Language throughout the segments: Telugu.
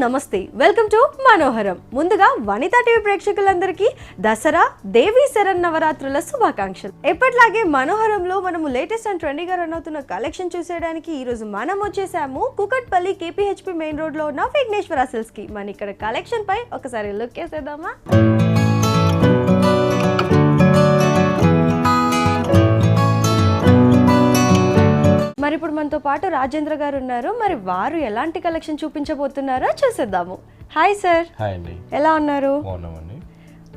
నమస్తే వెల్కమ్ టు మనోహరం. ముందుగా వనితా టీవీ ప్రేక్షకులందరికీ దసరా దేవీ శరన్నవరాత్రుల శుభాకాంక్షలు. ఎప్పటిలాగే మనోహరంలో మనము లేటెస్ట్ అండ్ ట్రెండీగా రన్ అవుతున్న కలెక్షన్ చూసేయడానికి ఈ రోజు మనం వచ్చేసాము కుకట్పల్లి కేపీహెచ్పి మెయిన్ రోడ్ లో ఉన్న విఘ్నేశ్వర సిల్క్స్ కి. మన ఇక్కడ కలెక్షన్ పై ఒకసారి లుక్ వేసేద్దామా? మరి ఇప్పుడు మనతో పాటు రాజేంద్ర గారు ఉన్నారు. మరి వారు ఎలాంటి కలెక్షన్ చూపించబోతున్నారో చూసేద్దాము. Hi sir. హాయ్ అండి. ఎలా ఉన్నారు? బాగున్నామండి.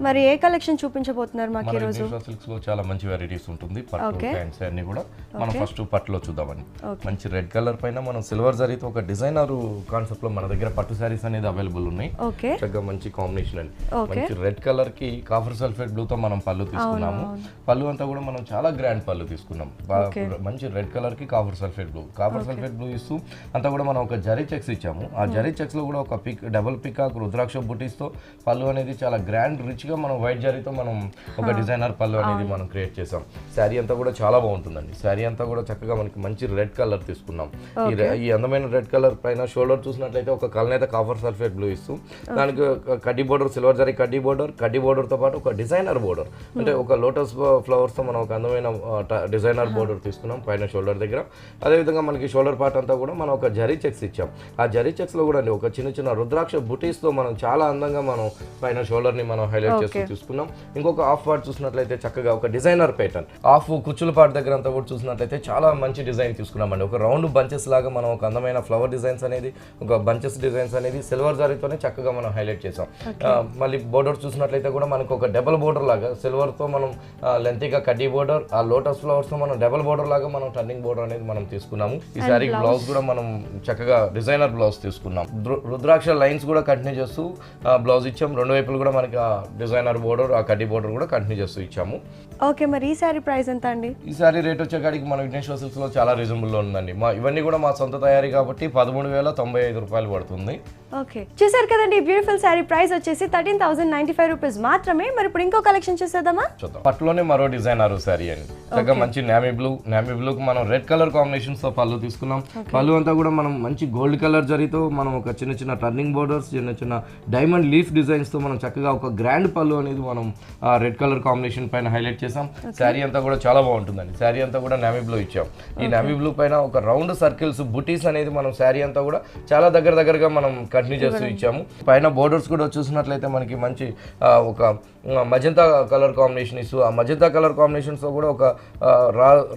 మరి ఏ కలెక్షన్ చూపించబోతున్నారు మాకు ఈ రోజు? సిల్క్స్ లో చాలా మంచి వెరైటీస్ ఉంటుంది. పట్టు ప్యాంట్స్ అన్ని కూడా మనం ఫస్ట్ పట్టులో చూద్దామండి. మంచి రెడ్ కలర్ పైన మనం సిల్వర్ జరీతో ఒక డిజైనర్ కాన్సెప్ట్ లో మన దగ్గర పట్టు సారీస్ అనేది అవైలబుల్ ఉన్నాయి. చక్కగా మంచి కాంబినేషన్ అండి. మంచి రెడ్ కలర్ కి కాఫర్ సల్ఫేట్ బ్లూ తో మనం పళ్ళు తీసుకున్నాము. పళ్ళు అంతా కూడా మనం చాలా గ్రాండ్ పళ్ళు తీసుకున్నాం. మంచి రెడ్ కలర్ కి కాఫర్ సల్ఫేట్ బ్లూ ఇస్తూ అంతా కూడా మనం ఒక జరీ చెక్స్ ఇచ్చాము. ఆ జరీ చెక్స్ లో కూడా ఒక డబుల్ పికాక్ రుద్రాక్ష బుటీస్ తో పళ్ళు అనేది చాలా గ్రాండ్ రిచ్ గా మనం వైట్ జరీతో మనం ఒక డిజైనర్ పళ్ళు అనేది మనం క్రియేట్ చేసాం. శారీ అంతా కూడా చాలా బాగుంటుందండి. శారీ అంతా కూడా చక్కగా మనకి మంచి రెడ్ కలర్ తీసుకున్నాం. ఈ అందమైన రెడ్ కలర్ పైన షోల్డర్ చూసినట్లయితే ఒక కలనేత కాఫర్ సల్ఫేట్ బ్లూ ఇస్తూ దానికి కడ్డీ బోర్డర్ సిల్వర్ జరీ కడ్డీ బోర్డర్ తో పాటు ఒక డిజైనర్ బోర్డర్ అంటే ఒక లోటస్ ఫ్లవర్స్ తో మనం ఒక అందమైన డిజైనర్ బోర్డర్ తీసుకున్నాం పైన షోల్డర్ దగ్గర. అదేవిధంగా మనకి షోల్డర్ పార్ట్ అంతా కూడా మనం ఒక జరీ చెక్స్ ఇచ్చాం. ఆ జరీ చెక్స్ లో కూడా ఒక చిన్న రుద్రాక్ష బుటీస్ తో మనం చాలా అందంగా మనం పైన షోల్డర్ ని మనం హైలైట్ చేస్తూ తీసుకున్నాం. ఇంకొక హాఫ్ పార్ట్ చూసినట్లయితే చక్కగా ఒక డిజైనర్ ప్యాటర్న్ హాఫ్ కుచ్చుల పార్ట్ దగ్గర అంతా కూడా చూసినట్లయితే చాలా మంచి డిజైన్ తీసుకున్నామండి. ఒక రౌండ్ బంచెస్ లాగా మనం ఒక అందమైన ఫ్లవర్ డిజైన్స్ అనేది ఒక బంచెస్ డిజైన్స్ అనేది సిల్వర్ జారీతోనే చక్కగా మనం హైలైట్ చేసాం. మళ్ళీ బోర్డర్ చూసినట్లయితే కూడా మనకు ఒక డబుల్ బోర్డర్ లాగా సిల్వర్ తో మనం లెంతీగా కడ్డీ బోర్డర్ ఆ లోటస్ ఫ్లవర్స్ తో మనం డబుల్ బోర్డర్ లాగా మనం టర్నింగ్ బోర్డర్ అనేది మనం తీసుకున్నాము. ఈ సారీ బ్లౌజ్ కూడా మనం చక్కగా డిజైనర్ బ్లౌజ్ తీసుకున్నాం. రుద్రాక్ష లైన్స్ కూడా కంటిన్యూ చేస్తూ బ్లౌజ్ ఇచ్చాం. రెండు వైపులు కూడా మనకి డిజైనర్ బోర్డర్ ఆ కడ్డీ బోర్డర్ కూడా కంటిన్యూ చేస్తూ ఇచ్చాము. ఓకే, మరి ఈ సారీ ప్రైస్ ఎంత అండి? ఈ సారీ రేట్ వచ్చేకాడికి మన విఘ్నేశ్వర సిల్క్స్ లో చాలా రీజనబుల్ లో ఉందండి. ఇవన్నీ కూడా మా సొంత తయారీ కాబట్టి 13,095 రూపాయలు పడుతుంది. ఓకే, చూసారు కదండి. బ్యూటిఫుల్ సారీ ప్రైస్ వచ్చేసి 13,095 రూపీస్ మాత్రమే. మరి ఇప్పుడు ఇంకో కలెక్షన్ చూసేద్దామా? చూద్దాం. పట్టులోనే మరో డిజైనర్ సారీ అండి. చక్కగా మంచి నేవీ బ్లూ కు మనం రెడ్ కలర్ కాంబినేషన్స్ తో పళ్ళు తీసుకున్నాం. పళ్ళు అంతా కూడా మనం మంచి గోల్డ్ కలర్ జరీతో మనం ఒక చిన్న టర్నింగ్ బోర్డర్స్ చిన్న డైమండ్ లీఫ్ డిజైన్స్ తో మనం చక్కగా ఒక గ్రాండ్ పళ్ళు అనేది మనం రెడ్ కలర్ కాంబినేషన్ పైన హైలైట్ చేసాం. శారీ అంతా కూడా చాలా బాగుంటుందండి. శారీ అంతా కూడా నేవీ బ్లూ ఇచ్చాం. ఈ నేవీ బ్లూ పైన ఒక రౌండ్ సర్కిల్స్ బుటీస్ అనేది మనం శారీ అంతా కూడా చాలా దగ్గరగా మనం కంటిన్యూ చేస్తూ ఇచ్చాము. పైన బోర్డర్స్ కూడా చూసినట్లయితే మనకి మంచి ఒక మజంతా కలర్ కాంబినేషన్ ఇస్తూ ఆ మజంతా కలర్ కాంబినేషన్స్ తో కూడా ఒక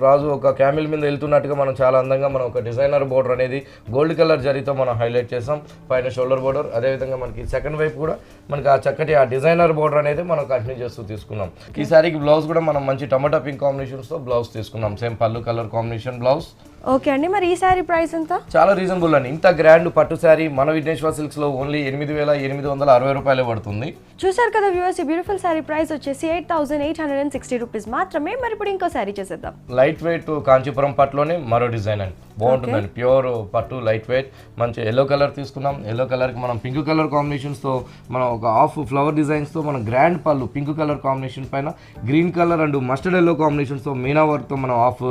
రాజు ఒక క్యామిల్ మీద వెళ్తున్నట్టుగా మనం చాలా అందంగా మనం ఒక డిజైనర్ బోర్డర్ అనేది గోల్డ్ కలర్ జరీతో మనం హైలైట్ చేసాం. పైన షోల్డర్ బోర్డర్ అదేవిధంగా మనకి సెకండ్ వైపు కూడా మనకి ఆ చక్కటి ఆ డిజైనర్ బోర్డర్ అనేది మనం కంటిన్యూ చేస్తూ తీసుకున్నాం. ఈ సారీకి బ్లౌజ్ కూడా మనం మంచి టమాటా పింక్ కాంబినేషన్స్ తో బ్లౌజ్ తీసుకున్నాం. సేమ్ పళ్ళు కలర్ కాంబినేషన్ బ్లౌజ్. ఓకే అండి, మరి ఈ సారీ ప్రైస్ ఎంత? చాలా రీజనబుల్ అండి. ఇంత గ్రాండ్ పట్టు సారీ మన విఘ్నేశ్వర సిల్క్స్ లో ఓన్లీ 8,860 రూపాయలు పడుతుంది. చూసారు కదా వ్యూవర్స్, ఈ బ్యూటిఫుల్ సారీ ప్రైస్ వచ్చేసి 8,860 రూపీస్ మాత్రమే. మరి ఇప్పుడు ఇంకో సారీ చేసేద్దాం. లైట్ వెయిట్ కాంచీపురం పట్టులోనే మరో డిజైన్ అండి. బాగుంటుందండి. ప్యూర్ పట్టు లైట్ వెయిట్ మంచి ఎల్లో కలర్ తీసుకున్నాం. ఎల్లో కలర్ కి మనం పింక్ కలర్ కాంబినేషన్స్ తో మనం ఒక హాఫ్ ఫ్లవర్ డిజైన్స్ తో మనం గ్రాండ్ పళ్ళు పింక్ కలర్ కాంబినేషన్ పైన green colour and mustard yellow combinations తో మీనా వర్క్ తో మనం హాఫ్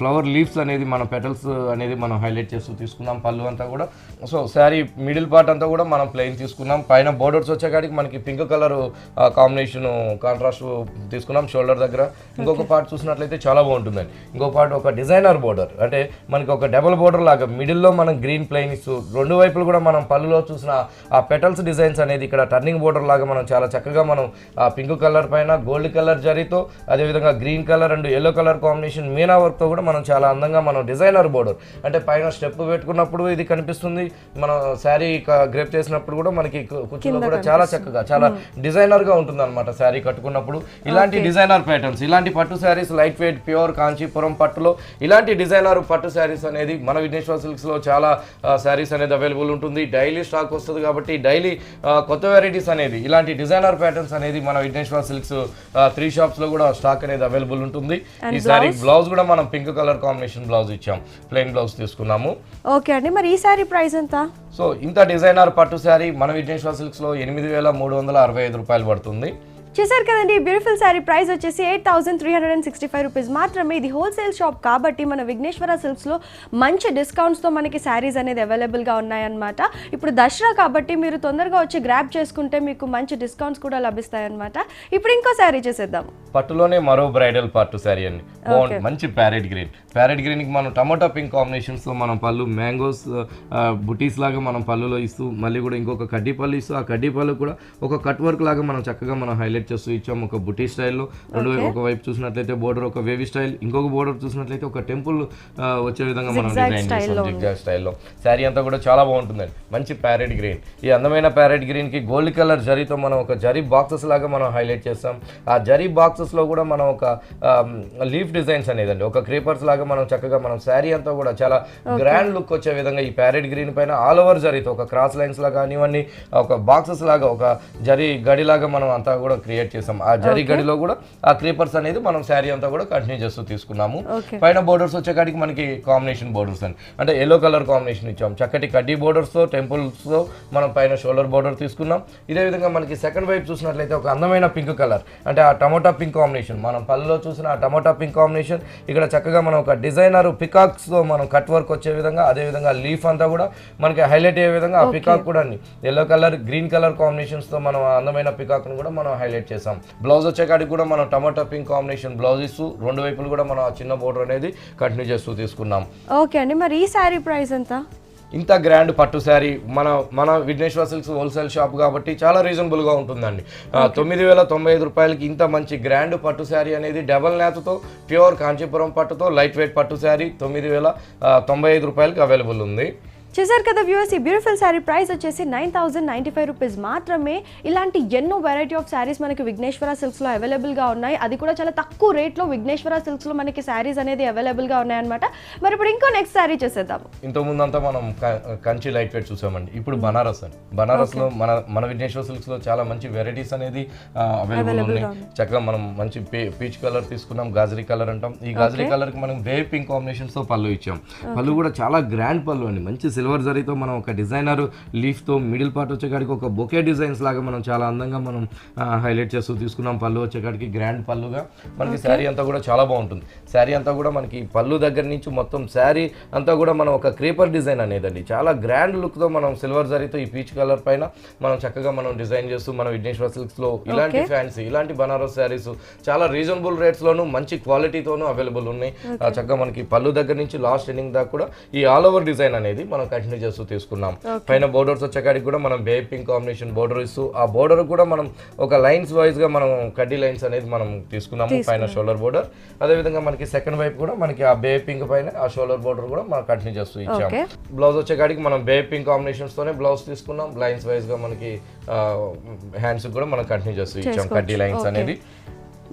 ఫ్లవర్ లీవ్స్ అనేది మన పెటల్స్ అనేది మనం హైలైట్ చేస్తూ తీసుకున్నాం. పళ్ళు అంతా కూడా సో శారీ మిడిల్ పార్ట్ అంతా కూడా మనం ప్లెయిన్ తీసుకున్నాం. పైన బోర్డర్స్ వచ్చేకాడికి మనకి పింక్ కలర్ కాంబినేషన్ కాంట్రాస్ట్ తీసుకున్నాం షోల్డర్ దగ్గర. ఇంకొక పార్ట్ చూసినట్లయితే చాలా బాగుంటుందండి. ఇంకొక పార్ట్ ఒక డిజైనర్ బోర్డర్ అంటే మనకి ఒక డబుల్ బోర్డర్ లాగా మిడిల్లో మనం గ్రీన్ ప్లెయిన్ ఇస్తూ రెండు వైపులు కూడా మనం పళ్ళులో చూసిన ఆ పెటల్స్ డిజైన్స్ అనేది ఇక్కడ టర్నింగ్ బోర్డర్ లాగా మనం చాలా చక్కగా మనం ఆ పింక్ కలర్ పైన గోల్డ్ కలర్ జరీతో అదేవిధంగా green colour and yellow colour combination Meena work తో కూడా మనం చాలా అందంగా మనం డిజైనర్ బోర్డర్ అంటే పైన స్టెప్ పెట్టుకున్నప్పుడు ఇది కనిపిస్తుంది. మనం శారీ గ్రేప్ చేసినప్పుడు కూడా మనకి కుర్చీలో కూడా చాలా చక్కగా చాలా డిజైనర్ గా ఉంటుంది అనమాట శారీ కట్టుకున్నప్పుడు. ఇలాంటి డిజైనర్ ప్యాటర్న్స్ ఇలాంటి పట్టు saris light weight pure Kanchipuram పట్టులో ఇలాంటి డిజైనర్ పట్టు శారీస్ అనేది మన విఘ్నేశ్వర సిల్క్స్ లో చాలా శారీస్ అనేది అవైలబుల్ ఉంటుంది. డైలీ స్టాక్ వస్తుంది కాబట్టి డైలీ కొత్త వెరైటీస్ అనేది ఇలాంటి డిజైనర్ ప్యాటర్న్స్ అనేది మన విఘ్నేశ్వర సిల్క్స్ 3 షాప్స్ లో కూడా స్టాక్ అనేది అవైలబుల్ ఉంటుంది. ఈ శారీ బ్లౌజ్ కూడా మనం పింక్ కలర్ కాంబినేషన్ బ్లౌజ్ ఇచ్చాం. ప్లెయిన్ బ్లౌజ్ తీసుకున్నాము. ఓకే అండి, మరి ఈ సారీ ప్రైస్ ఎంత? సో ఇంత డిజైనర్ పట్టు శారీ మన విఘ్నేశ్వర సిల్క్స్ లో 8,365 రూపాయలు పడుతుంది. చూసారు కదండి, బ్యూటిఫుల్ శారీ ప్రైస్ వచ్చేసి 8,365 రూపీస్ మాత్రమే. ఇది హోల్సేల్ షాప్ కాబట్టి మన విఘ్నేశ్వర సిల్క్స్లో మంచి డిస్కౌంట్స్తో మనకి శారీస్ అనేది అవైలబుల్గా ఉన్నాయన్నమాట. ఇప్పుడు దసరా కాబట్టి మీరు తొందరగా వచ్చి గ్రాప్ చేసుకుంటే మీకు మంచి డిస్కౌంట్స్ కూడా లభిస్తాయన్నమాట. ఇప్పుడు ఇంకో శారీ చేసేద్దాం. పట్టులోనే మరో బ్రైడల్ పట్టు శారీ అండి. బాగుంది, మంచి ప్యారెట్ గ్రీన్ కి మనం టమాటా పింక్ కాంబినేషన్స్ తో మనం పళ్ళు మ్యాంగోస్ బుటీస్ లాగా మనం పళ్ళులో ఇస్తూ మళ్ళీ కూడా ఇంకొక కడ్డీ పళ్ళు ఇస్తూ ఆ కడ్డీ పళ్ళు కూడా ఒక కట్ వర్క్ లాగా మనం చక్కగా మనం హైలైట్ చేస్తూ ఇచ్చాము. ఒక బుటీ స్టైల్లో ఒక వైపు చూసినట్లయితే బోర్డర్ ఒక వేవీ స్టైల్, ఇంకొక బోర్డర్ చూసినట్లయితే ఒక టెంపుల్ వచ్చే విధంగా మనం డిజైన్ చేస్తాం జిగ్జాగ్ స్టైల్లో. శారీ అంతా కూడా చాలా బాగుంటుందండి. మంచి ప్యారెట్ గ్రీన్, ఈ అందమైన ప్యారెట్ గ్రీన్ కి గోల్డ్ కలర్ జరీతో మనం ఒక జరీ బాక్సెస్ లాగా మనం హైలైట్ చేస్తాం. ఆ జరీ బాక్సెస్ లో కూడా మనం ఒక లీఫ్ డిజైన్స్ అనేదండి, ఒక క్రీపర్స్ లాగా మనం చక్కగా మనం శారీ అంతా కూడా చాలా గ్రాండ్ లుక్ వచ్చే విధంగా ఈ ప్యారెట్ గ్రీన్ పైన ఆల్ ఓవర్ జరీతో ఒక క్రాస్ లైన్స్ లాగా కానివ్వండి, ఒక బాక్సెస్ లాగా ఒక జరీ గడి లాగా మనం అంతా కూడా క్రియేట్ చేసాం. ఆ జరీ గడిలో కూడా ఆ క్రీపర్స్ అనేది మనం శారీ అంతా కూడా కంటిన్యూ చేస్తూ తీసుకున్నాము. పైన బోర్డర్స్ వచ్చేకాడికి మనకి కాంబినేషన్ బోర్డర్స్ అని అంటే ఎల్లో కలర్ కాంబినేషన్ ఇచ్చాం. చక్కటి కడ్డీ బోర్డర్స్ తో టెంపుల్స్ తో మనం పైన షోల్డర్ బోర్డర్ తీసుకున్నాం. ఇదే విధంగా మనకి సెకండ్ వైపు చూసినట్లయితే ఒక అందమైన పింక్ కలర్ అంటే ఆ టమోటా పింక్ కాంబినేషన్, మనం పళ్ళలో చూసిన ఆ టమోటా పింక్ కాంబినేషన్ ఇక్కడ చక్కగా మనం ఒక డిజైనర్ పికాక్స్ తో మనం కట్ వర్క్ వచ్చే విధంగా, అదే విధంగా లీఫ్ అంతా కూడా మనకి హైలైట్ అయ్యే విధంగా ఆ పికాక్ కూడా yellow colour green colour combinations తో మనం అందమైన పికాక్ ని కూడా మనం హైలైట్ చేసాం. బ్లౌజ్ వచ్చేకాడికి కూడా మనం టమాటా పింక్ కాంబినేషన్ బ్లౌజ్ ఇస్తూ రెండు వైపులు కూడా మనం ఆ చిన్న బోర్డర్ అనేది కంటిన్యూ చేస్తూ తీసుకున్నాం. ఓకే అండి, మరి ఈ శారీ ప్రైస్ ఎంత? ఇంత గ్రాండ్ పట్టు శారీ మన విఘ్నేశ్వర సిల్క్స్ హోల్సేల్ షాప్ కాబట్టి చాలా రీజనబుల్ గా ఉంటుందండి. 9,095 రూపాయలకి ఇంత మంచి గ్రాండ్ పట్టు శారీ అనేది డబల్ నేతతో ప్యూర్ కాంచీపురం పట్టుతో లైట్ వెయిట్ పట్టు శారీ 9,095 రూపాయలకి అవైలబుల్ ఉంది. చూసారు కదా వ్యూవర్స్, ఈ బ్యూటిఫుల్ శారీ ప్రైస్ వచ్చేసి 9,095 రూపీస్ మాత్రమే. ఇలాంటి ఎన్నో వెరైటీ ఆఫ్ శారీస్ మనకి విఘ్నేశ్వర సిల్క్స్లో అవైలబుల్గా ఉన్నాయి, అది కూడా చాలా తక్కువ రేట్లో విఘ్నేశ్వర సిల్క్స్లో మనకి శారీస్ అనేది అవైలబుల్గా ఉన్నాయన్నమాట. మరి ఇప్పుడు ఇంకో నెక్స్ట్ శారీ చేసేద్దాం. ఇంతకుముందంతా మనం కంచి లైట్ వెయిట్ చూసామండి, ఇప్పుడు బనారస్ అని. బనారస్లో మన విఘ్నేశ్వర సిల్క్స్లో చాలా మంచి వెరైటీస్ అనేది అవైలబుల్ ఉన్నాయి. చక్కగా మనం మంచి పీచ్ కలర్ తీసుకున్నాం, గాజరీ కలర్ అంటాం. ఈ గాజరీ కలర్కి మనం వేవ్ పింక్ కాంబినేషన్స్తో పళ్ళు ఇచ్చాం. పళ్ళు కూడా చాలా గ్రాండ్ పళ్ళు అండి, మంచి సిల్వర్ జరీతో మనం ఒక డిజైనర్ లీఫ్తో మిడిల్ పార్ట్ వచ్చేకాడికి ఒక బొకే డిజైన్స్ లాగా మనం చాలా అందంగా మనం హైలైట్ చేస్తూ తీసుకున్నాం. పళ్ళు వచ్చేకాడికి గ్రాండ్ పళ్ళుగా మనకి శారీ అంతా కూడా చాలా బాగుంటుంది. శారీ అంతా కూడా మనకి పళ్ళు దగ్గర నుంచి మొత్తం శారీ అంతా కూడా మనం ఒక క్రీపర్ డిజైన్ అనేదండి చాలా గ్రాండ్ లుక్తో మనం సిల్వర్ జరీతో ఈ పీచ్ కలర్ పైన మనం చక్కగా మనం డిజైన్ చేస్తూ మన విఘ్నేశ్వర సిల్క్స్లో ఇలాంటి ఫ్యాన్సీ ఇలాంటి బనారస్ శారీస్ చాలా రీజనబుల్ రేట్స్లోను మంచి క్వాలిటీతోనూ అవైలబుల్ ఉన్నాయి. చక్కగా మనకి పళ్ళు దగ్గర నుంచి లాస్ట్ ఎండింగ్ దాకా కూడా ఈ ఆల్ ఓవర్ డిజైన్ అనేది మనం కంటిన్యూ చేస్తూ తీసుకున్నాం. పైన బోర్డర్స్ వచ్చేకాడికి కూడా మనం బే పింక్ కాంబినేషన్ బోర్డర్ ఇస్తూ ఆ బోర్డర్ కూడా మనం ఒక లైన్స్ వైజ్ గా మనం కడ్డీ లైన్స్ అనేది మనం తీసుకున్నాము. పైన షోల్డర్ బోర్డర్, అదే విధంగా మనకి సెకండ్ వైపు కూడా మనకి ఆ బే పింక్ పైన ఆ షోల్డర్ బోర్డర్ కూడా మనం కంటిన్యూ చేస్తూ ఇచ్చాము. బ్లౌజ్ వచ్చేకాడికి మనం బే పింక్ కాంబినేషన్స్ తోనే బ్లౌజ్ తీసుకున్నాం. లైన్స్ వైజ్ గా మనకి హ్యాండ్స్ కూడా మనం కంటిన్యూ చేస్తూ ఇచ్చాం కడ్డీ లైన్స్ అనేది.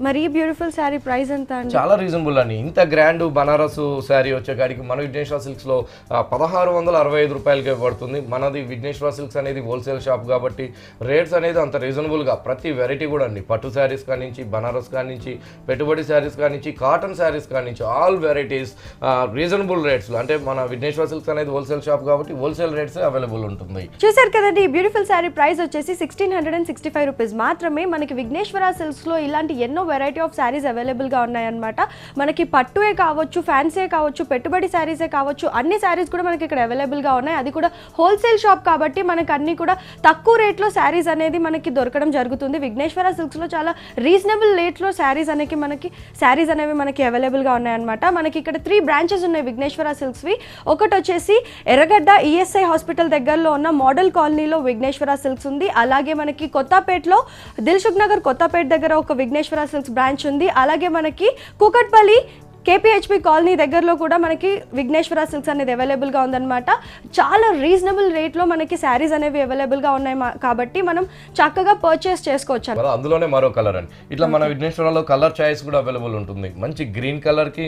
మరి ఈ బ్యూటిఫుల్ శారీ ప్రైస్ ఎంత అండి? చాలా రీజనబుల్ అండి. ఇంత గ్రాండ్ బనారస్ శారీ వచ్చేకాడికి మన విఘ్నేశ్వర సిల్క్స్ లో 1,665 రూపాయలకే పడుతుంది. మనది విఘ్నేశ్వర సిల్క్స్ అనేది హోల్సేల్ షాప్ కాబట్టి రేట్స్ అనేది అంత రీజనబుల్ గా ప్రతి వెరైటీ కూడా అండి, పట్టు శారీస్ కానించి బనారస్ కానించి పెట్టుబడి శారీస్ కానించి కాటన్ శారీస్ కానించి ఆల్ వెరైటీస్ రీజనబుల్ రేట్స్ లో, అంటే మన విఘ్నేశ్వర సిల్క్స్ అనేది హోల్సేల్ షాప్ కాబట్టి హోల్సేల్ రేట్స్ అవైలబుల్ ఉంటుంది. చూసారు కదండి, ఈ బ్యూటిఫుల్ శారీ ప్రైస్ వచ్చేసి 1,665 రూపీస్ మాత్రమే. మనకి విఘ్నేశ్వర సిల్క్స్ లో ఇలాంటి ఎన్నో వెరైటీ ఆఫ్ శారీస్ అవైలబుల్గా ఉన్నాయన్నమాట. మనకి పట్టువే కావచ్చు, ఫ్యాన్సీ కావచ్చు, పెట్టుబడి శారీసే కావచ్చు, అన్ని శారీస్ కూడా మనకి ఇక్కడ అవైలబుల్గా ఉన్నాయి. అది కూడా హోల్సేల్ షాప్ కాబట్టి మనకి అన్ని కూడా తక్కువ రేట్లో శారీస్ అనేది మనకి దొరకడం జరుగుతుంది. విఘ్నేశ్వర సిల్క్స్లో చాలా రీజనబుల్ రేట్లో శారీస్ అనేవి మనకి అవైలబుల్గా ఉన్నాయన్నమాట. మనకి ఇక్కడ 3 బ్రాంచెస్ ఉన్నాయి విఘ్నేశ్వర సిల్క్స్వి. ఒకటి వచ్చేసి ఎర్రగడ్డ ఈఎస్ఐ హాస్పిటల్ దగ్గరలో ఉన్న మోడల్ కాలనీలో విఘ్నేశ్వర సిల్క్స్ ఉంది. అలాగే మనకి కొత్తపేటలో దిల్సుఖ్ నగర్ కొత్తపేట దగ్గర ఒక విఘ్నేశ్వర సిల్క్స్ బ్రాంచ్ ఉంది. అలాగే మనకి కూకట్పల్లి కేపీహెచ్పి కాలనీ దగ్గరలో కూడా మనకి విఘ్నేశ్వర సిల్క్స్ అనేది అవైలబుల్గా ఉందన్నమాట. చాలా రీజనబుల్ రేట్లో మనకి శారీస్ అనేవి అవైలబుల్గా ఉన్నాయి కాబట్టి మనం చక్కగా పర్చేస్ చేసుకోవచ్చు. అందులోనే మరో కలర్ అండి, ఇట్లా మన విఘ్నేశ్వరలో కలర్ చాయిస్ కూడా అవైలబుల్ ఉంటుంది. మంచి గ్రీన్ కలర్ కి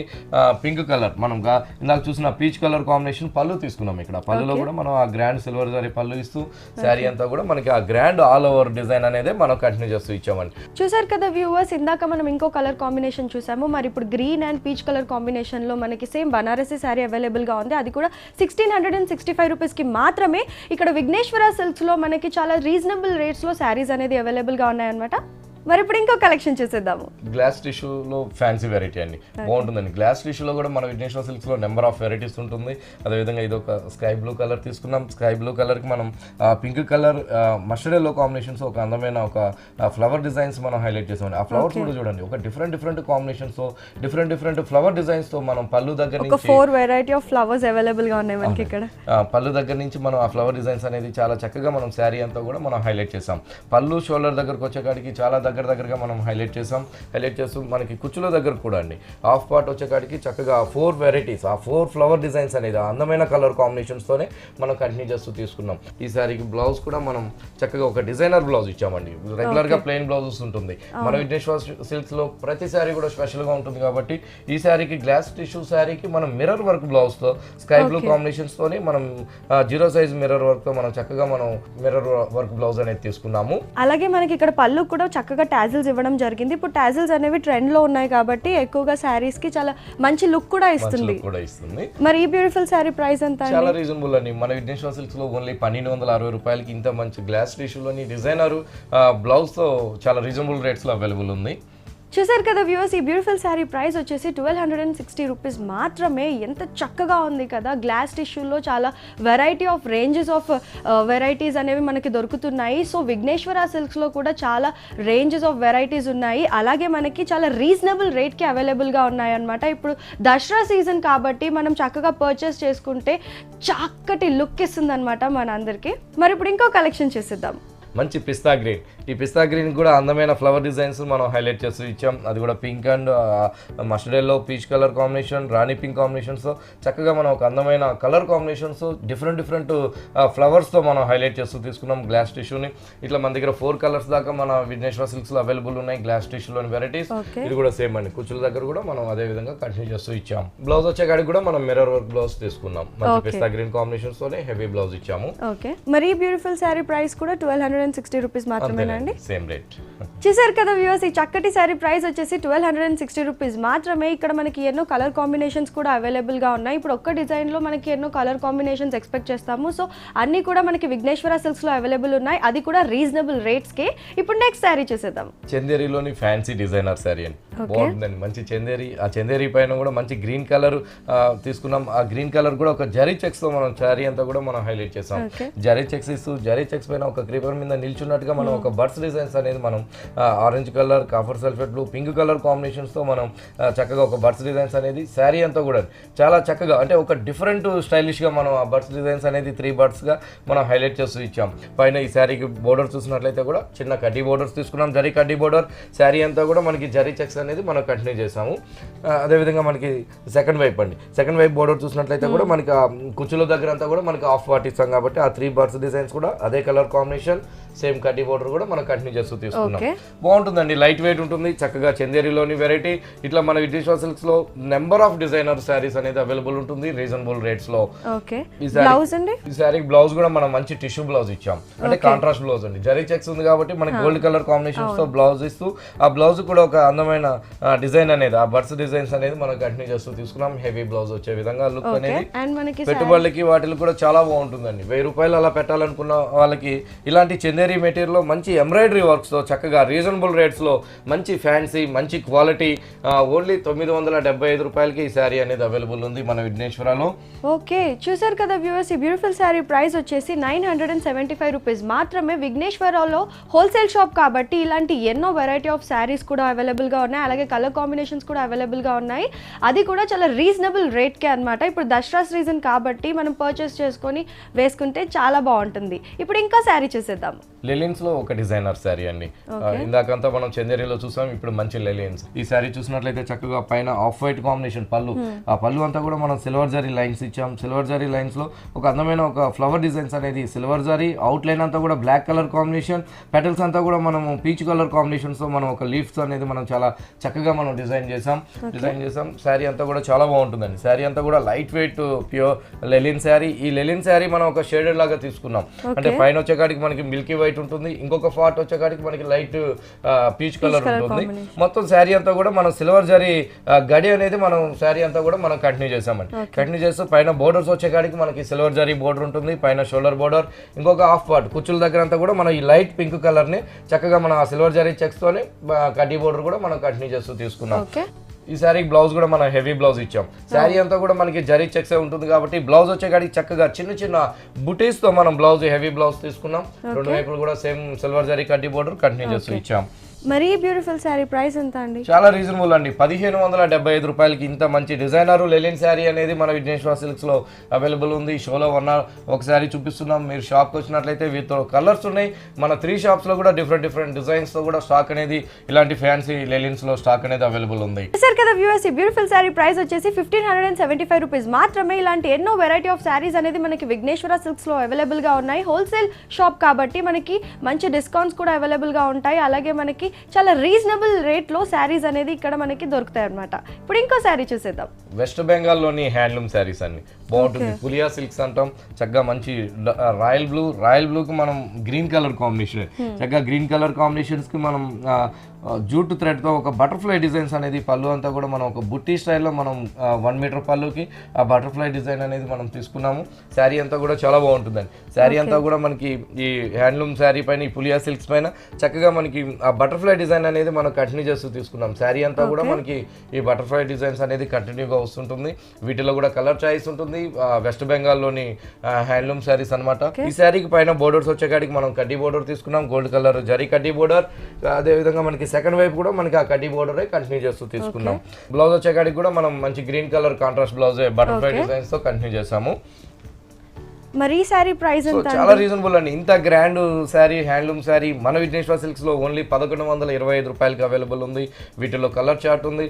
పింక్ కలర్, మనం ఇందాక చూసిన పీచ్ కలర్ కాంబినేషన్ పళ్ళు తీసుకున్నాం. ఇక్కడ పళ్ళులో కూడా మనం ఆ గ్రాండ్ సిల్వర్ జరీ పళ్ళు ఇస్తూ శారీ అంతా కూడా మనకి ఆ గ్రాండ్ ఆల్ ఓవర్ డిజైన్ అనేది మనం కంటిన్యూ చేస్తూ ఇచ్చామండి. చూసారు కదా వ్యూవర్స్, ఇందాక మనం ఇంకో కలర్ కాంబినేషన్ చూసాము. మరి ఇప్పుడు green and peach colour combination లో మనకి సేమ్ బనారసి శారీ అవైలబుల్ గా ఉంది. అది కూడా 1,665 రూపీస్ కి మాత్రమే. ఇక్కడ విఘ్నేశ్వర సిల్క్స్ లో మనకి చాలా రీజనబుల్ రేట్స్ లో శారీస్ అనేది అవైలబుల్ గా ఉన్నాయన్నమాట. మరి ఇప్పుడు ఇంకో కలెక్షన్ చూసేద్దాము. గ్లాస్ టిష్యూలో ఫ్యాన్సీ వెరైటీ అండి, బాగుంటుందండి. గ్లాస్ టిష్యూలో కూడా మన విఘ్నేశ్వర సిల్క్స్ లో నెంబర్ ఆఫ్ వెరైటీస్ ఉంటుంది. అదేవిధంగా ఇది ఒక స్కై బ్లూ కలర్ తీసుకున్నాం. స్కై బ్లూ కలర్ కి మనం pink colour mustard yellow combinations ఒక అందమైన ఒక ఫ్లవర్ డిజైన్స్ మనం హైలైట్ చేసాం. ఆ ఫ్లవర్స్ కూడా చూడండి, ఒక డిఫరెంట్ కాంబినేషన్స్ తో డిఫరెంట్ ఫ్లవర్ డిజైన్స్ తో మనం పళ్ళు దగ్గర నుంచి 4 వెరైటీ ఆఫ్ ఫ్లవర్స్ అవైలబుల్ గా ఉన్నాయి మనకి ఇక్కడ. పళ్ళు దగ్గర నుంచి మనం ఆ ఫ్లవర్ డిజైన్స్ అనేది చాలా చక్కగా మనం శారీ అంతా కూడా మనం హైలైట్ చేసాం. పళ్ళు షోల్డర్ దగ్గరకు వచ్చేకాడికి చాలా దగ్గరగా మనం హైలైట్ చేస్తూ మనకి కుచ్చుల దగ్గర కూడా అండి హాఫ్ పార్ట్ వచ్చేకాడికి చక్కగా 4 వెరైటీస్, ఆ 4 ఫ్లవర్ డిజైన్స్ అనేది అందమైన కలర్ కాంబినేషన్స్ తోనే మనం కంటిన్యూ చేస్తూ తీసుకున్నాం. ఈ శారీకి బ్లౌజ్ కూడా మనం చక్కగా ఒక డిజైనర్ బ్లౌజ్ ఇచ్చామండి. రెగ్యులర్ గా ప్లెయిన్ బ్లౌజెస్ ఉంటుంది. మన విఘ్నేశ్వర సిల్క్స్ లో ప్రతి శారీ కూడా స్పెషల్ గా ఉంటుంది కాబట్టి ఈ శారీకి గ్లాస్ టిష్యూ శారీకి మనం మిర్రర్ వర్క్ బ్లౌజ్ తో స్కై బ్లూ కాంబినేషన్స్ తోని మనం 0 సైజ్ మిర్రర్ వర్క్ తో మనం చక్కగా మనం మిర్రర్ వర్క్ బ్లౌజ్ అనేది తీసుకున్నాము. అలాగే మనకి ఇక్కడ పళ్ళు కూడా చక్కగా టాజిల్స్ ఇవ్వడం జరిగింది. ఇప్పుడు టాజిల్స్ అనేవి ట్రెండ్ లో ఉన్నాయి కాబట్టి ఎక్కువగా శారీస్ కి చాలా మంచి లుక్ కూడా ఇస్తుంది. మరి ఈ బ్యూటిఫుల్ శారీ ప్రైస్ ఎంత? చాలా రీజనబుల్ అండి. మన విఘ్నేశ్వర సిల్క్స్ లో ఓన్లీ 1260 రూపాయలకి ఇంత మంచి గ్లాస్ టిష్యూలోని డిజైనర్ బ్లౌజ్ తో చాలా రీజనబుల్ రేట్స్ లో అవైలబుల్ ఉంది. చూసారు కదా వ్యూవర్స్, ఈ బ్యూటిఫుల్ శారీ ప్రైస్ వచ్చేసి 1260 రూపీస్ మాత్రమే. ఎంత చక్కగా ఉంది కదా. గ్లాస్ టిష్యూలో చాలా variety of ranges of varieties అనేవి మనకి దొరుకుతున్నాయి. సో విఘ్నేశ్వర సిల్క్స్లో కూడా చాలా రేంజెస్ ఆఫ్ వెరైటీస్ ఉన్నాయి. అలాగే మనకి చాలా రీజనబుల్ రేట్కి అవైలబుల్గా ఉన్నాయి అన్నమాట. ఇప్పుడు దసరా సీజన్ కాబట్టి మనం చక్కగా పర్చేస్ చేసుకుంటే చక్కటి లుక్ ఇస్తుంది అనమాట మన అందరికీ. మరి ఇప్పుడు ఇంకో కలెక్షన్ చేసేద్దాం. మంచి పిస్తా గ్రీన్. ఈ పిస్తా గ్రీన్ కూడా అందమైన ఫ్లవర్ డిజైన్స్ మనం హైలైట్ చేస్తూ ఇచ్చాం. అది కూడా pink and mustard yellow peach colour combination, rani pink కాంబినేషన్స్తో చక్కగా మనం ఒక అందమైన కలర్ కాంబినేషన్స్ డిఫరెంట్ ఫ్లవర్స్తో మనం హైలైట్ చేస్తూ తీసుకున్నాం గ్లాస్ టిష్యూని. ఇట్లా మన దగ్గర 4 కలర్స్ దాకా మన విఘ్నేశ్వర సిల్క్స్లో అవైలబుల్ ఉన్నాయి గ్లాస్ టిష్యూలోని వెరైటీస్. ఇది కూడా సేమ్ అండి. కుచ్చుల దగ్గర కూడా మనం అదే విధంగా కంటిన్యూ చేస్తూ ఇచ్చాం. బ్లౌజ్ వచ్చేకాడికి కూడా మనం మిర్రర్ వర్క్ బ్లౌజ్ తీసుకున్నాం. మంచి పిస్తా గ్రీన్ కాంబినేషన్స్ తోనే హెవీ బ్లౌజ్ ఇచ్చాము. ఓకే, మరి ఈ బ్యూటిఫుల్ శారీ ప్రైస్ కూడా 1260 రూపీస్ మాత్రమేనండి. Same rate. చూసారు కదా వ్యూవర్స్, ఈ చక్కటి శారీ ప్రైస్ వచ్చేసి 1260 రూపీస్ మాత్రమే. ఇక్కడ మనకి ఎన్నో కలర్ కాంబినేషన్స్ కూడా అవైలబుల్ గా ఉన్నాయి. ఇప్పుడు ఒక్క డిజైన్ లో మనకి ఎన్నో కలర్ కాంబినేషన్స్ ఎక్స్పెక్ట్ చేస్తాము. సో అన్ని కూడా మనకి విఘ్నేశ్వర సిల్క్స్ లో అవైలబుల్ ఉన్నాయి, అది కూడా రీజనబుల్ రేట్స్ కి. ఇప్పుడు నెక్స్ట్ శారీ చూసేద్దాం. చందేరిలోని ఫ్యాన్సీ డిజైనర్ శారీ అండి, బాగుందండి. మంచి చందేరి, ఆ చందేరి పైన కూడా మంచి గ్రీన్ కలర్ తీసుకున్నాం. ఆ గ్రీన్ కలర్ కూడా ఒక జరీ చెక్స్ తో మనం శారీ అంతా కూడా మనం హైలైట్ చేసాం. జరీ చెక్స్ ఇస్తూ జరీ చెక్స్ పైన ఒక క్రీపర్ మీద నిల్చున్నట్టుగా మనం ఒక బర్డ్స్ డిజైన్స్ అనేది మనం orange colour, copper sulphate blue, pink colour combinations తో మనం చక్కగా ఒక బర్డ్స్ డిజైన్స్ అనేది శారీ అంతా కూడా చాలా చక్కగా అంటే ఒక డిఫరెంట్ స్టైలిష్ గా మనం ఆ బర్డ్స్ డిజైన్స్ అనేది 3 బర్డ్స్ గా మనం హైలైట్ చేస్తూ ఇచ్చాం. పైన ఈ శారీకి బోర్డర్ చూసినట్లయితే కూడా చిన్న కడ్డీ బోర్డర్స్ తీసుకున్నాం. జరీ కడ్డీ బోర్డర్. శారీ అంతా కూడా మనకి జరీ చెక్స్ అనేది మనం కంటిన్యూ చేసాము. అదేవిధంగా మనకి సెకండ్ వైపు అండి, సెకండ్ వైపు బోర్డర్ చూసినట్లయితే కూడా మనకి కుచ్చుల దగ్గర అంతా కూడా మనకి హాఫ్ పార్ట్ ఇస్తాం కాబట్టి ఆ 3 బర్డ్స్ డిజైన్స్ కూడా అదే కలర్ కాంబినేషన్, సేమ్ కడ్డీ బోర్డర్ కూడా మనం కంటిన్యూ చేస్తూ తీసుకున్నాం. బాగుంటుందండి, లైట్ వెయిట్ ఉంటుంది. చక్కగా చందేరిలోని వెరైటీ. ఇట్లా మన విఘ్నేశ్వర సిల్క్స్ లో నెంబర్ ఆఫ్ డిజైనర్ శారీస్ అనేది అవైలబుల్ ఉంటుంది రీజనబుల్ రేట్స్ లో. ఈ శారీ బ్లౌజ్ కూడా మనం మంచి టిష్యూ బ్లౌజ్ ఇచ్చాం, అంటే కాంట్రాస్ట్ బ్లౌజ్ అండి. జరీ చెక్స్ ఉంది కాబట్టి మనకి గోల్డ్ కలర్ కాంబినేషన్స్ తో బ్లౌజ్ ఇస్తూ ఆ బ్లౌజ్ కూడా ఒక అందమైన డిజైన్ అనేది, ఆ బర్డ్స్ డిజైన్స్ అనేది మనం కంటిన్యూ చేస్తూ తీసుకున్నాం. హెవీ బ్లౌజ్ వచ్చే విధంగా లుక్ అనేది పెట్టుబడులకి వాటికి కూడా చాలా బాగుంటుందండి. 1000 రూపాయలు అలా పెట్టాలనుకున్న వాళ్ళకి ఇలాంటి చందేరి మెటీరియల్ లో మంచి ఎంబ్రాయిడరీ వర్క్స్ తో చక్కగా రీజనబుల్ రేట్స్ లో మంచి ఫ్యాన్సీ మంచి క్వాలిటీ ఓన్లీ 975 రూపాయలకి ఈ శారీ అనేది అవైలబుల్ ఉంది మన విఘ్నేశ్వరలో. ఓకే, చూసారు కదా వ్యూవర్స్, ఈ బ్యూటిఫుల్ శారీ ప్రైస్ వచ్చేసి 975 రూపీస్ మాత్రమే. విఘ్నేశ్వరలో హోల్సేల్ షాప్ కాబట్టి ఇలాంటి ఎన్నో వెరైటీ ఆఫ్ శారీస్ కూడా అవైలబుల్ గా ఉన్నాయి. అలాగే కలర్ కాంబినేషన్స్ కూడా అవైలబుల్ గా ఉన్నాయి, అది కూడా చాలా రీజనబుల్ రేట్ కే అన్నమాట. ఇప్పుడు దసరా సీజన్ కాబట్టి మనం పర్చేస్ చేసుకొని వేసుకుంటే చాలా బాగుంటుంది. ఇప్పుడు ఇంకా శారీ చూసేద్దాం. లెలిన్స్ లో ఒక డిజైనర్ శారీ అండి. ఇందాకంతా మనం చందేరిలో చూసాం, ఇప్పుడు మంచి లెలిన్స్. ఈ శారీ చూసినట్లయితే చక్కగా పైన ఆఫ్ వైట్ కాంబినేషన్ పళ్ళు, ఆ పళ్ళు అంతా కూడా మనం సిల్వర్ జరీ లైన్స్ ఇచ్చాం. సిల్వర్ జరీ లైన్స్ లో ఒక అందమైన ఒక ఫ్లవర్ డిజైన్స్ అనేది సిల్వర్ జరీ, అవుట్ లైన్ అంతా కూడా బ్లాక్ కలర్ కాంబినేషన్, పెటల్స్ అంతా కూడా మనం పీచ్ కలర్ కాంబినేషన్స్ తో మనం ఒక లీఫ్స్ అనేది మనం చాలా చక్కగా మనం డిజైన్ చేసాం. శారీ అంతా కూడా చాలా బాగుంటుందండి. శారీ అంతా కూడా లైట్ వెయిట్ ప్యూర్ లెలిన్ శారీ. ఈ లెలిన్ శారీ మనం ఒక షేడెడ్ లాగా తీసుకున్నాం, అంటే పైన వచ్చేకాడికి మనకి మిల్కీ వైట్ వైట్ ఉంటుంది, ఇంకొక పార్ట్ వచ్చేకాడికి మనకి లైట్ పీచ్ కలర్ ఉంటుంది. మొత్తం శారీ అంతా కూడా మనం సిల్వర్ జరీ గడి అనేది మనం శారీ అంతా కూడా మనం కంటిన్యూ చేసామండి. కంటిన్యూ చేస్తూ పైన బోర్డర్స్ వచ్చేకాడికి మనకి సిల్వర్ జరీ బోర్డర్ ఉంటుంది, పైన షోల్డర్ బోర్డర్, ఇంకొక హాఫ్ పార్ట్ కుచ్చుల దగ్గర అంతా కూడా మనం ఈ లైట్ పింక్ కలర్ ని చక్కగా మన సిల్వర్ జరీ చెక్స్ తోని కడ్డీ బోర్డర్ కూడా మనం కంటిన్యూ చేస్తూ తీసుకున్నాం. ఈ శారీ బ్లౌజ్ కూడా మనం హెవీ బ్లౌజ్ ఇచ్చాం. శారీ అంతా కూడా మనకి జరీ చెక్స్ ఉంటుంది కాబట్టి బ్లౌజ్ వచ్చేకాడికి చక్కగా చిన్న చిన్న బుటీస్ తో మనం బ్లౌజ్ హెవీ బ్లౌజ్ తీసుకున్నాం. రెండు వైపులు కూడా సేమ్ సిల్వర్ జరీ కడ్డీ బోర్డర్ కంటిన్యూ చేస్తూ ఇచ్చాం. మరీ బ్యూటిఫుల్ శారీ ప్రైస్ ఎంత అండి? చాలా రీజనబుల్ అండి. 1575 రూపాయలకి ఇంత మంచి డిజైనర్ లెలిన్ శారీ అనేది మన విఘ్నేశ్వర సిల్క్స్ లో అవైలబుల్ ఉంది. షోలో ఒక శారీ చూపిస్తున్నాం, మీరు షాప్కి వచ్చినట్లయితే వీటితో కలర్స్ ఉన్నాయి. మన 3 షాప్స్ లో కూడా డిఫరెంట్ డిజైన్స్ తో కూడా స్టాక్ అనేది ఇలాంటి ఫ్యాన్సీ లెలిన్స్ లో స్టాక్ అనేది అవైలబుల్ ఉంది. సార్ కదా వ్యూవర్స్, ఈ బ్యూటిఫుల్ శారీ ప్రైస్ వచ్చేసి 1575 రూపీస్ మాత్రమే. ఇలాంటి ఎన్నో వెరైటీ ఆఫ్ శారీస్ అనేది మనకి విఘ్నేశ్వర సిల్క్స్ లో అవైలబుల్ గా ఉన్నాయి. హోల్సేల్ షాప్ కాబట్టి మనకి మంచి డిస్కౌంట్స్ కూడా అవైలబుల్ గా ఉంటాయి. అలాగే మనకి చాలా రీజనబుల్ రేట్ లో శారీస్ అనేది ఇక్కడ మనకి దొరుకుతాయి అన్నమాట. ఇప్పుడు ఇంకో శారీ చూసేద్దాం. వెస్ట్ బెంగాల్ లోని హ్యాండ్లూమ్ శారీస్ అన్ని బాగుంటుంది. పులియా సిల్క్స్ అంటాం. చక్కగా మంచి రాయల్ బ్లూ కి మనం గ్రీన్ కలర్ కాంబినేషన్, చక్కగా గ్రీన్ కలర్ కాంబినేషన్స్ కి మనం జూట్ థ్రెడ్ తో ఒక బటర్ఫ్లై డిజైన్స్ అనేది పళ్ళు అంతా కూడా మనం ఒక బుట్టి స్టైల్లో మనం 1 మీటర్ పళ్ళుకి ఆ బటర్ఫ్లై డిజైన్ అనేది మనం తీసుకున్నాము. శారీ అంతా కూడా చాలా బాగుంటుందండి. శారీ అంతా కూడా మనకి ఈ హ్యాండ్లూమ్ శారీ పైన ఈ పులియా సిల్క్స్ పైన చక్కగా మనకి ఆ బటర్ఫ్లై డిజైన్ అనేది మనం కంటిన్యూ చేస్తూ తీసుకున్నాం. శారీ అంతా కూడా మనకి ఈ బటర్ఫ్లై డిజైన్స్ అనేది కంటిన్యూగా వస్తుంటుంది. వీటిలో కూడా కలర్ చాయిస్ ఉంటుంది. వెస్ట్ బెంగాల్లోని హ్యాండ్లూమ్ శారీస్ అనమాట. ఈ శారీకి పైన బోర్డర్స్ వచ్చేకాడికి మనం కడ్డీ బోర్డర్ తీసుకున్నాం, గోల్డ్ కలర్ జరీ కడ్డీ బోర్డర్. అదేవిధంగా మనకి సెకండ్ వైపు కూడా మనకి ఆ కడ్డీ బోర్డర్ కంటిన్యూ చేస్తూ తీసుకున్నాం. బ్లౌజ్ వచ్చేకాడికి కూడా మనం మంచి green colour contrast blouse butterfly designs తో కంటిన్యూ చేసాము. మరి ఈ శారీ ప్రైస్ ఎంత? చాలా రీజనబుల్ అండి. ఇంత గ్రాండ్ శారీ హ్యాండ్లూమ్ శారీ మన విఘ్నేశ్వర సిల్క్స్ లో ఓన్లీ 1125 రూపాయలకి అవైలబుల్ ఉంది. వీటిలో కలర్ చార్ట్ ఉంది.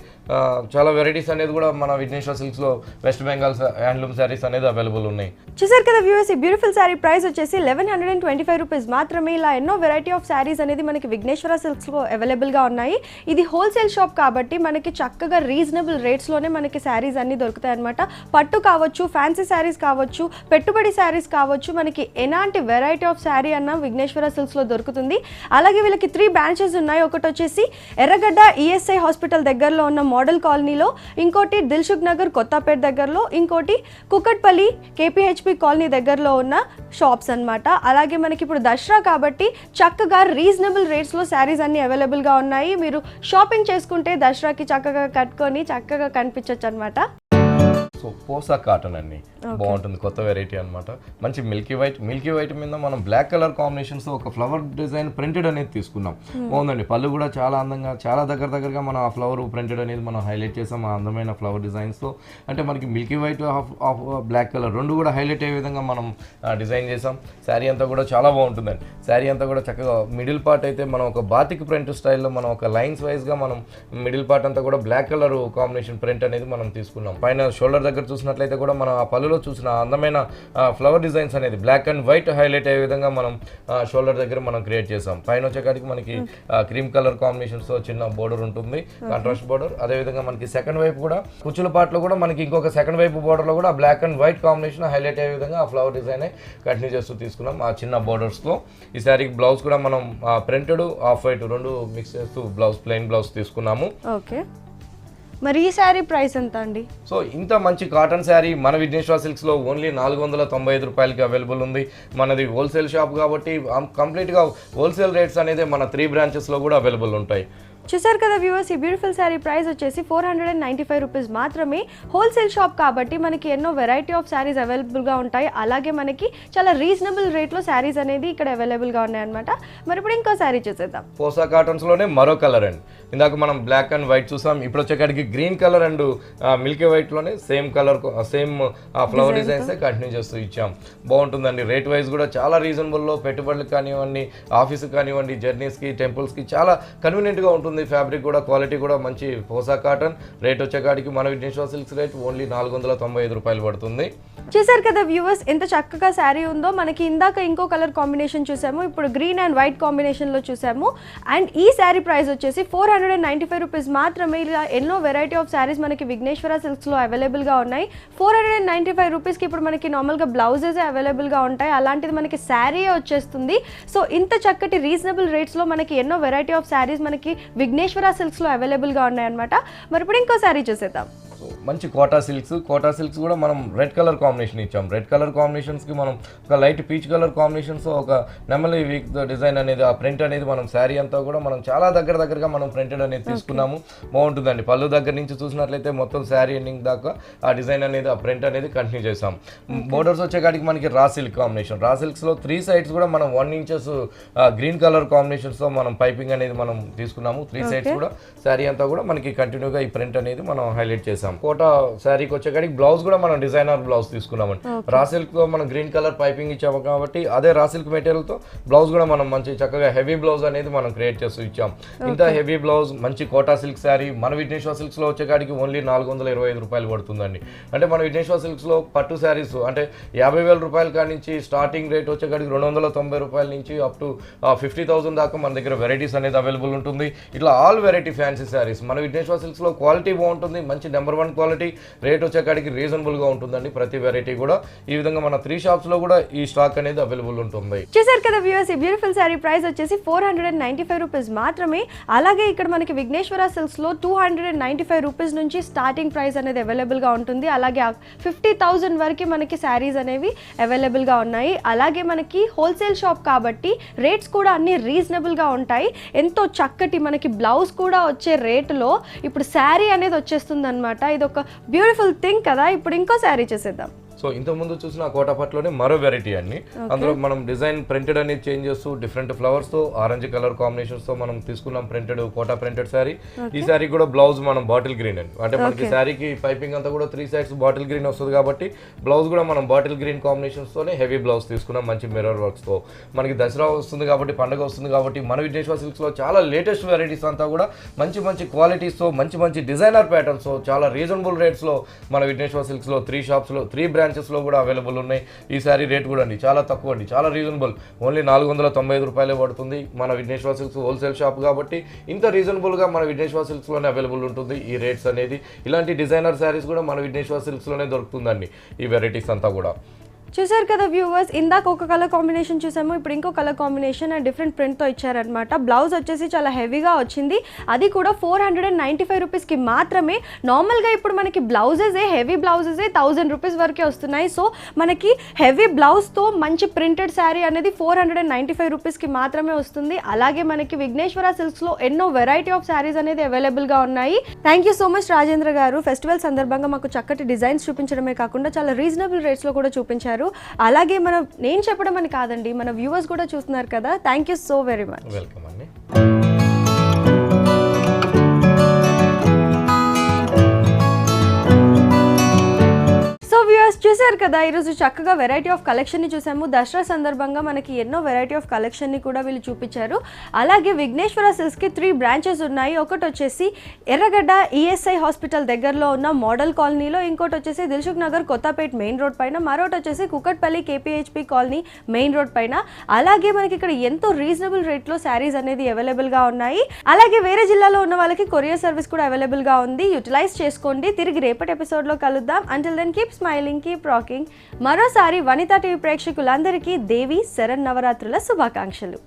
చాలా వెరైటీస్ అనేది కూడా మన విఘ్నేశ్వర సిల్క్స్ లో వెస్ట్ బెంగాల్ హ్యాండ్లూమ్ శారీస్ అనేది అవైలబుల్ ఉన్నాయి. చూసారు కదా వ్యూవర్స్, ఈ బ్యూటిఫుల్ శారీ ప్రైస్ వచ్చేసి 1125 రూపీస్ మాత్రమే. ఇలా ఎన్నో వెరైటీ ఆఫ్ శారీస్ అనేది మనకి విఘ్నేశ్వర సిల్క్స్ లో అవైలబుల్ గా ఉన్నాయి. ఇది హోల్సేల్ షాప్ కాబట్టి మనకి చక్కగా రీజనబుల్ రేట్స్ లోనే మనకి శారీస్ అన్ని దొరుకుతాయి అనమాట. పట్టు కావచ్చు, ఫ్యాన్సీ శారీస్ కావచ్చు, పెట్టుబడి శారీస్ కావచ్చు, మనకి ఎలాంటి వెరైటీ ఆఫ్ శారీ అన్న విఘ్నేశ్వర సిల్క్స్ లో దొరుకుతుంది. అలాగే వీళ్ళకి 3 బ్రాంచెస్ ఉన్నాయి. ఒకటి వచ్చేసి ఎర్రగడ్డ ఈఎస్ఐ హాస్పిటల్ దగ్గరలో ఉన్న మోడల్ కాలనీలో, ఇంకోటి దిల్సుఖ్ నగర్ కొత్తపేట దగ్గరలో, ఇంకోటి కుకట్పల్లి కేపీహెచ్పి కాలనీ దగ్గరలో ఉన్న షాప్స్ అన్నమాట. అలాగే మనకి ఇప్పుడు దసరా కాబట్టి చక్కగా రీజనబుల్ రేట్స్ లో శారీస్ అన్ని అవైలబుల్ గా ఉన్నాయి. మీరు షాపింగ్ చేసుకుంటే దసరాకి చక్కగా కట్టుకొని చక్కగా కనిపించవచ్చు అనమాట. సో పోసా కాటన్ అండి, బాగుంటుంది. కొత్త వెరైటీ అనమాట. మంచి మిల్కీ వైట్ మీద మనం బ్లాక్ కలర్ కాంబినేషన్స్ ఒక ఫ్లవర్ డిజైన్ ప్రింటెడ్ అనేది తీసుకున్నాం. బాగుందండి. పళ్ళు కూడా చాలా అందంగా, చాలా దగ్గరగా మనం ఆ ఫ్లవర్ ప్రింటెడ్ అనేది మనం హైలైట్ చేసాం. ఆ అందమైన ఫ్లవర్ డిజైన్స్ తో. అంటే మనకి milky white of black colour రెండు కూడా హైలైట్ అయ్యే విధంగా మనం డిజైన్ చేసాం. శారీ అంతా కూడా చాలా బాగుంటుందండి. శారీ అంతా కూడా చక్కగా మిడిల్ పార్ట్ అయితే మనం ఒక బాతిక్ ప్రింట్ స్టైల్లో మనం ఒక లైన్స్ వైజ్ గా మనం మిడిల్ పార్ట్ అంతా కూడా బ్లాక్ కలర్ కాంబినేషన్ ప్రింట్ అనేది మనం తీసుకున్నాం. పైన షోల్డర్ దగ్గర చూసినట్లయితే కూడా మనం ఆ పళ్ళులో చూసిన అందమైన ఫ్లవర్ డిజైన్స్ అనేది బ్లాక్ అండ్ వైట్ హైలైట్ అయ్యే విధంగా మనం షోల్డర్ దగ్గర మనం క్రియేట్ చేసాం. పైన వచ్చేకాడికి మనకి క్రీమ్ కలర్ కాంబినేషన్స్ తో చిన్న బోర్డర్ ఉంటుంది, కాంట్రాస్ట్ బోర్డర్. అదే విధంగా మనకి సెకండ్ వైపు కూడా కుచ్చుల పార్ట్ లో కూడా మనకి ఇంకొక సెకండ్ వైపు బోర్డర్ లో కూడా black and white combination highlight అయ్యే విధంగా ఆ ఫ్లవర్ డిజైన్ కంటిన్యూ చేస్తూ తీసుకున్నాం ఆ చిన్న బోర్డర్స్ తో. ఈ శారీకి బ్లౌజ్ కూడా మనం ప్రింటెడ్ ఆఫ్ వైట్ రెండు మిక్స్ చేస్తూ బ్లౌజ్ ప్లెయిన్ బ్లౌజ్ తీసుకున్నాము. ఓకే, మరి ఈ శారీ ప్రైస్ ఎంత అండి? సో ఇంత మంచి కాటన్ శారీ మన విఘ్నేశ్వర సిల్క్స్ లో ఓన్లీ 495 రూపాయలకి అవైలబుల్ ఉంది. మనది హోల్సేల్ షాప్ కాబట్టి కంప్లీట్ గా హోల్సేల్ రేట్స్ అనేది మన 3 బ్రాంచెస్ లో కూడా అవైలబుల్ ఉంటాయి. చూసారు కదా వ్యూవర్స్, ఈ బ్యూటిఫుల్ శారీ ప్రైస్ వచ్చేసి 495 రూపీస్ మాత్రమే. హోల్సేల్ షాప్ కాబట్టి మనకి ఎన్నో వెరైటీ ఆఫ్ శారీస్ అవైలబుల్గా ఉంటాయి. అలాగే మనకి చాలా రీజనబుల్ రేట్లో శారీస్ అనేది ఇక్కడ అవైలబుల్గా ఉన్నాయన్నమాట. మరి ఇప్పుడు ఇంకో శారీ చూసేద్దాం. పోసా కాటన్స్లోనే మరో కలర్ అండి. ఇందాక మనం బ్లాక్ అండ్ వైట్ చూసాం, ఇప్పుడు వచ్చేకాడికి గ్రీన్ కలర్ అండ్ మిల్కీ వైట్లోనే same colour same flower designs continue చేస్తూ ఇచ్చాం. బాగుంటుందండి. రేట్ వైజ్ కూడా చాలా రీజనబుల్లో, పెట్టుబడులకు కానివ్వండి, ఆఫీస్కి కానివ్వండి, జర్నీస్కి, టెంపుల్స్కి చాలా కన్వీనియంట్గా ఉంటుంది. ఉంటుంది. ఫ్యాబ్రిక్ కూడా క్వాలిటీ కూడా మంచి పోసా కాటన్. రేట్ వచ్చేకాడికి మన విఘ్నేశ్వర సిల్క్స్ రేట్ ఓన్లీ 495 రూపాయలు పడుతుంది. చూసారు కదా వ్యూవర్స్, ఎంత చక్కగా శారీ ఉందో. మనకి ఇందాక ఇంకో కలర్ కాంబినేషన్ చూసాము, ఇప్పుడు గ్రీన్ అండ్ వైట్ కాంబినేషన్లో చూసాము. అండ్ ఈ శారీ ప్రైస్ వచ్చేసి 495 రూపీస్ మాత్రమే. ఇలా ఎన్నో వెరైటీ ఆఫ్ శారీస్ మనకి విఘ్నేశ్వర సిల్క్స్లో అవైలబుల్గా ఉన్నాయి. 495 రూపీస్కి ఇప్పుడు మనకి నార్మల్గా బ్లౌజెస్ అవైలబుల్గా ఉంటాయి, అలాంటిది మనకి శారీ వచ్చేస్తుంది. సో ఇంత చక్కటి రీజనబుల్ రేట్స్లో మనకి ఎన్నో వెరైటీ ఆఫ్ శారీస్ మనకి విఘ్నేశ్వర సిల్క్స్లో అవైలబుల్గా ఉన్నాయన్నమాట. మరి ఇప్పుడు ఇంకో శారీ చూసేద్దాం. మంచి కోటా సిల్క్స్ కూడా మనం రెడ్ కలర్ కాంబినేషన్ ఇచ్చాం. రెడ్ కలర్ కాంబినేషన్స్కి మనం ఒక లైట్ పీచ్ కలర్ కాంబినేషన్స్, ఒక నెమలి వీక్ డిజైన్ అనేది, ఆ ప్రింట్ అనేది మనం శారీ అంతా కూడా మనం చాలా దగ్గరగా మనం ప్రింటెడ్ అనేది తీసుకున్నాము. బాగుంటుందండి. పళ్ళు దగ్గర నుంచి చూసినట్లయితే మొత్తం శారీ ఎండింగ్ దాకా ఆ డిజైన్ అనేది, ఆ ప్రింట్ అనేది కంటిన్యూ చేసాం. బోర్డర్స్ వచ్చేకాడికి మనకి రా సిల్క్ కాంబినేషన్. రా సిల్క్స్లో 3 సైడ్స్ కూడా మనం 1 ఇంచెస్ గ్రీన్ కలర్ కాంబినేషన్స్తో మనం పైపింగ్ అనేది మనం తీసుకున్నాము. 3 సైడ్స్ కూడా శారీ అంతా కూడా మనకి కంటిన్యూగా ఈ ప్రింట్ అనేది మనం హైలైట్ చేసాం. కోటా శారీకి వచ్చేకాడికి బ్లౌజ్ కూడా మనం డిజైనర్ బ్లౌజ్ తీసుకున్నామండి. రా సిల్క్ తో మనం గ్రీన్ కలర్ పైపింగ్ ఇచ్చాము కాబట్టి అదే రా సిల్క్ మెటీరియల్ తో బ్లౌజ్ కూడా మనం మంచి చక్కగా హెవీ బ్లౌజ్ అనేది మనం క్రియేట్ చేస్తూ ఇచ్చాం. ఇంత హెవీ బ్లౌజ్ మంచి కోటా సిల్క్ శారీ మన విఘ్నేశ్వర సిల్క్స్ లో వచ్చేకాడికి ఓన్లీ 425 రూపాయలు పడుతుందండి. అంటే మన విఘ్నేశ్వర సిల్క్స్ లో పట్టు శారీస్ అంటే 50,000 రూపాయల కాడి నుంచి స్టార్టింగ్ రేట్ వచ్చేకాడికి 290 రూపాయల నుంచి అప్ టు 50,000 దాకా మన దగ్గర వెరైటీస్ అనేది అవైలబుల్ ఉంటుంది. ఇట్లా ఆల్ వెరైటీ ఫ్యాన్సీ శారీస్ మన విఘ్నేశ్వర సిల్క్స్ లో క్వాలిటీ బాగుంటుంది. మంచి నెంబర్ 1 క్వాలిటీ. రేట్ వచ్చేకాడికి రీజనబుల్ గా ఉంటుందండి ప్రతి వెరైటీ కూడా. ఈ విధంగా మన 3 షాప్స్ లో కూడా ఈ స్టాక్ అనేది అవైలబుల్ ఉంటుంది. చూసారు కదా వ్యూవర్స్, ఈ బ్యూటిఫుల్ శారీ ప్రైస్ వచ్చేసి 495 రూపీస్ మాత్రమే. అలాగే ఇక్కడ మనకి విఘ్నేశ్వర సిల్క్స్ లో 295 రూపీస్ నుంచి స్టార్టింగ్ ప్రైస్ అనేది అవైలబుల్ గా ఉంటుంది. అలాగే 50,000 వరకు మనకి శారీస్ అనేవి అవైలబుల్ గా ఉన్నాయి. అలాగే మనకి హోల్సేల్ షాప్ కాబట్టి రేట్స్ కూడా అన్ని రీజనబుల్ గా ఉంటాయి. ఎంతో చక్కటి మనకి బ్లౌజ్ కూడా వచ్చే రేటులో ఇప్పుడు శారీ అనేది వచ్చేస్తుంది అనమాట. ఇది ఒక బ్యూటిఫుల్ థింగ్ కదా. ఇప్పుడు ఇంకో శారీ చేసేద్దాం. సో ఇంతకుముందు చూసిన కోటా పట్టులోనే మరో వెరైటీ అండి. అందులో మనం డిజైన్ ప్రింటెడ్ అనేది చేంజ్ చేస్తూ డిఫరెంట్ ఫ్లవర్స్ తో ఆరెంజ్ కలర్ కాంబినేషన్స్ తో మనం తీసుకున్నాం ప్రింటెడ్ కోటా ప్రింటెడ్ శారీ. ఈ శారీ కూడా బ్లౌజ్ మనం బాటిల్ గ్రీన్ అండి. అంటే మనకి శారీకి పైపింగ్ అంతా కూడా 3 సైడ్స్ బాటిల్ గ్రీన్ వస్తుంది కాబట్టి బ్లౌజ్ కూడా మనం బాటిల్ గ్రీన్ కాంబినేషన్స్ తోనే హెవీ బ్లౌజ్ తీసుకున్నాం మంచి మిర్రర్ వర్క్స్ తో. మనకి దసరా వస్తుంది కాబట్టి, పండుగ వస్తుంది కాబట్టి మన విఘ్నేశ్వర సిల్క్స్ లో చాలా లేటెస్ట్ వెరైటీస్ అంతా కూడా మంచి క్వాలిటీస్ తో మంచి డిజైనర్ ప్యాటర్న్స్ తో చాలా రీజనబుల్ రేట్స్ లో మన విఘ్నేశ్వర సిల్క్స్ లో 3 షాప్స్ లో 3 బ్రాంచెస్ లో కూడా అవైలబుల్ ఉన్నాయి. ఈ సారీ రేట్ కూడా అండి చాలా తక్కువ అండి, చాలా రీజనబుల్. ఓన్లీ 495 రూపాయలే పడుతుంది. మన విఘ్నేశ్వర సిల్క్స్ హోల్సేల్ షాప్ కాబట్టి ఇంత రీజనబుల్ గా మన విఘ్నేశ్వర సిల్క్స్ లోనే అవైలబుల్ ఉంటుంది ఈ రేట్స్ అనేది. ఇలాంటి డిజైనర్ శారీస్ కూడా మన విఘ్నేశ్వర సిల్క్స్ లోనే దొరుకుతుందండి ఈ వెరైటీస్ అంతా కూడా. చూసారు కదా వ్యూవర్స్, ఇందాక ఒక కలర్ కాంబినేషన్ చూసాము, ఇప్పుడు ఇంకో కలర్ కాంబినేషన్ అండ్ డిఫరెంట్ ప్రింట్తో ఇచ్చారనమాట. బ్లౌజ్ వచ్చేసి చాలా హెవీగా వచ్చింది, అది కూడా 495 రూపీస్కి మాత్రమే. నార్మల్గా ఇప్పుడు మనకి బ్లౌజెసే హెవీ బ్లౌజెసే 1000 రూపీస్ వరకే వస్తున్నాయి. సో మనకి హెవీ బ్లౌజ్తో మంచి ప్రింటెడ్ శారీ అనేది 495 రూపీస్కి మాత్రమే వస్తుంది. అలాగే మనకి విఘ్నేశ్వర సిల్క్స్లో ఎన్నో వెరైటీ ఆఫ్ శారీస్ అనేది అవైలబుల్గా ఉన్నాయి. Thank you so much Rajendra గారు. ఫెస్టివల్ సందర్భంగా మాకు చక్కటి డిజైన్స్ చూపించడమే కాకుండా చాలా రీజనబుల్ రేట్స్లో కూడా చూపించారు. అలాగే నేను చెప్పడం అని కాదండి, మన వ్యూవర్స్ కూడా చూస్తున్నారు కదా. Thank you so very much. Welcome అండి. వ్యూవర్స్ చూసారు కదా, ఈరోజు చక్కగా వెరైటీ ఆఫ్ కలెక్షన్ని చూసాము. దసరా సందర్భంగా మనకి ఎన్నో వెరైటీ ఆఫ్ కలెక్షన్ని కూడా వీళ్ళు చూపించారు. అలాగే విఘ్నేశ్వర సిల్క్స్కి 3 బ్రాంచెస్ ఉన్నాయి. ఒకటి వచ్చేసి ఎర్రగడ్డ ఈఎస్ఐ హాస్పిటల్ దగ్గరలో ఉన్న మోడల్ కాలనీలో, ఇంకోటి వచ్చేసి దిల్సుఖ్ నగర్ కొత్తపేట్ మెయిన్ రోడ్ పైన, మరొకటి వచ్చేసి కుకట్పల్లి కేపీహెచ్పి కాలనీ మెయిన్ రోడ్ పైన. అలాగే మనకి ఇక్కడ ఎంతో రీజనబుల్ రేట్లో శారీస్ అనేది అవైలబుల్గా ఉన్నాయి. అలాగే వేరే జిల్లాలో ఉన్న వాళ్ళకి కొరియర్ సర్వీస్ కూడా అవైలబుల్గా ఉంది. యూటిలైజ్ చేసుకోండి. తిరిగి రేపటి ఎపిసోడ్లో కలుద్దాం. Until then keep smiling, keep rocking. మరోసారి వనితా టీవీ ప్రేక్షకులందరికీ దేవి శరన్నవరాత్రుల శుభాకాంక్షలు.